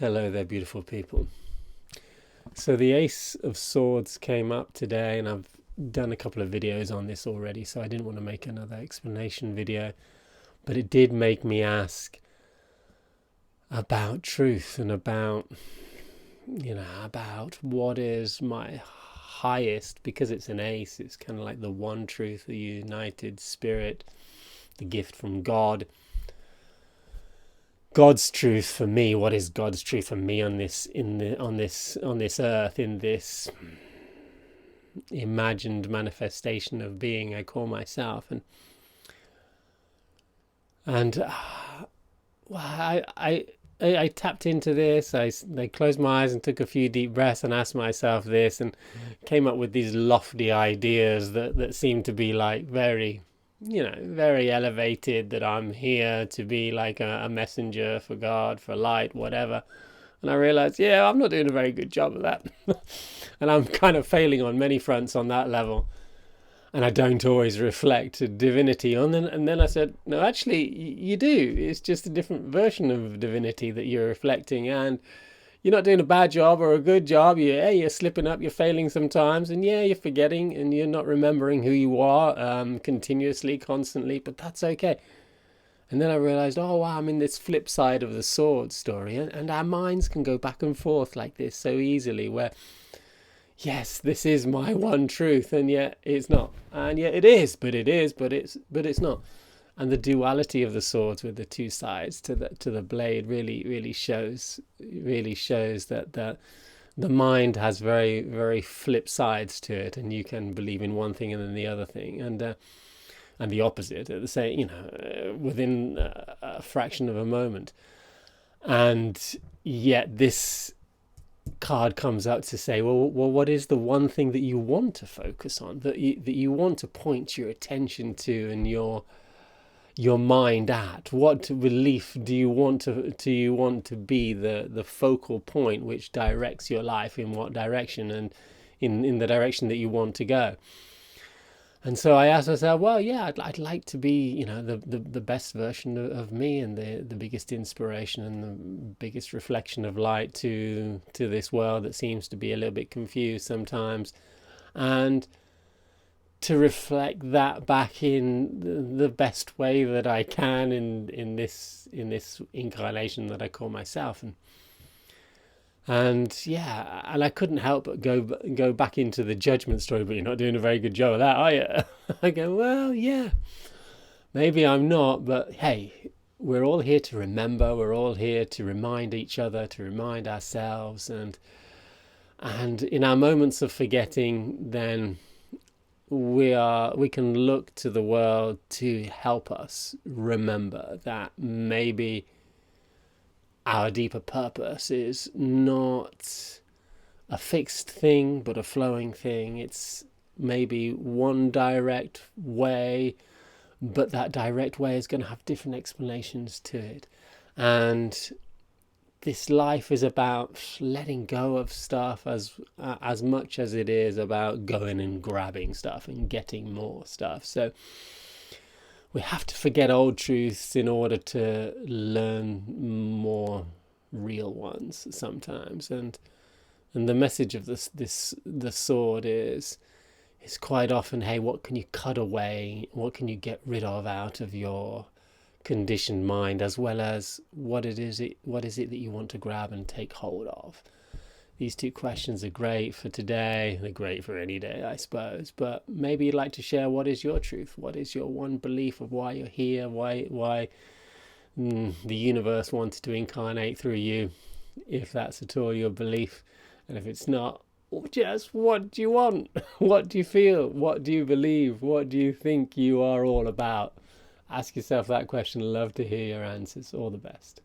Hello there, beautiful people. So the Ace of Swords came up today, and I've done a couple of videos on this already, so I didn't want to make another explanation video. But it did make me ask about truth and about what is my highest, because it's an ace, it's kind of like the one truth, the united spirit, the gift from God. God's truth for me. What is God's truth for me on this on this earth, in this imagined manifestation of being I call myself? And well, I tapped into this. I closed my eyes and took a few deep breaths and asked myself this, and came up with these lofty ideas that seem to be like very elevated, that I'm here to be like a messenger for God, for light, whatever. And I realized, yeah, I'm not doing a very good job of that. And I'm kind of failing on many fronts on that level. And I don't always reflect divinity on them. And then I said, no, actually, you do. It's just a different version of divinity that you're reflecting. And you're not doing a bad job or a good job. You're slipping up, you're failing sometimes, and yeah, you're forgetting and you're not remembering who you are continuously, constantly, but that's okay. And then I realized, oh wow, I'm in this flip side of the sword story, and our minds can go back and forth like this so easily, where yes, this is my one truth, and yet it's not, and yet it is, but it is, but it's not. And the duality of the swords with the two sides to the blade really shows that the mind has very flip sides to it, and you can believe in one thing and then the other thing, and the opposite at the same, within a fraction of a moment. And yet this card comes out to say, well, what is the one thing that you want to focus on, that you want to point your attention to, and your mind at? What belief do you want to be the focal point which directs your life in what direction, and in the direction that you want to go? And so I asked myself, well, yeah, I'd like to be, the best version of me, and the biggest inspiration and the biggest reflection of light to this world that seems to be a little bit confused sometimes, and to reflect that back in the best way that I can in this incarnation that I call myself. And yeah, and I couldn't help but go back into the judgment story. But you're not doing a very good job of that, are you? I go, well, yeah, maybe I'm not, but hey, we're all here to remember. We're all here to remind each other, to remind ourselves, and in our moments of forgetting, then we can look to the world to help us remember that maybe our deeper purpose is not a fixed thing but a flowing thing. It's maybe one direct way, but that direct way is going to have different explanations to it. And this life is about letting go of stuff as much as it is about going and grabbing stuff and getting more stuff. So we have to forget old truths in order to learn more real ones sometimes. And the message of the sword is quite often, hey, what can you cut away? What can you get rid of out of your conditioned mind, as well as what it is that you want to grab and take hold of? These two questions are great for today. They're great for any day, I suppose. But maybe you'd like to share, what is your truth? What is your one belief of why you're here? Why the universe wanted to incarnate through you, if that's at all your belief. And if it's not, just what do you want? What do you feel? What do you believe? What do you think you are all about? Ask yourself that question. I'd love to hear your answers. All the best.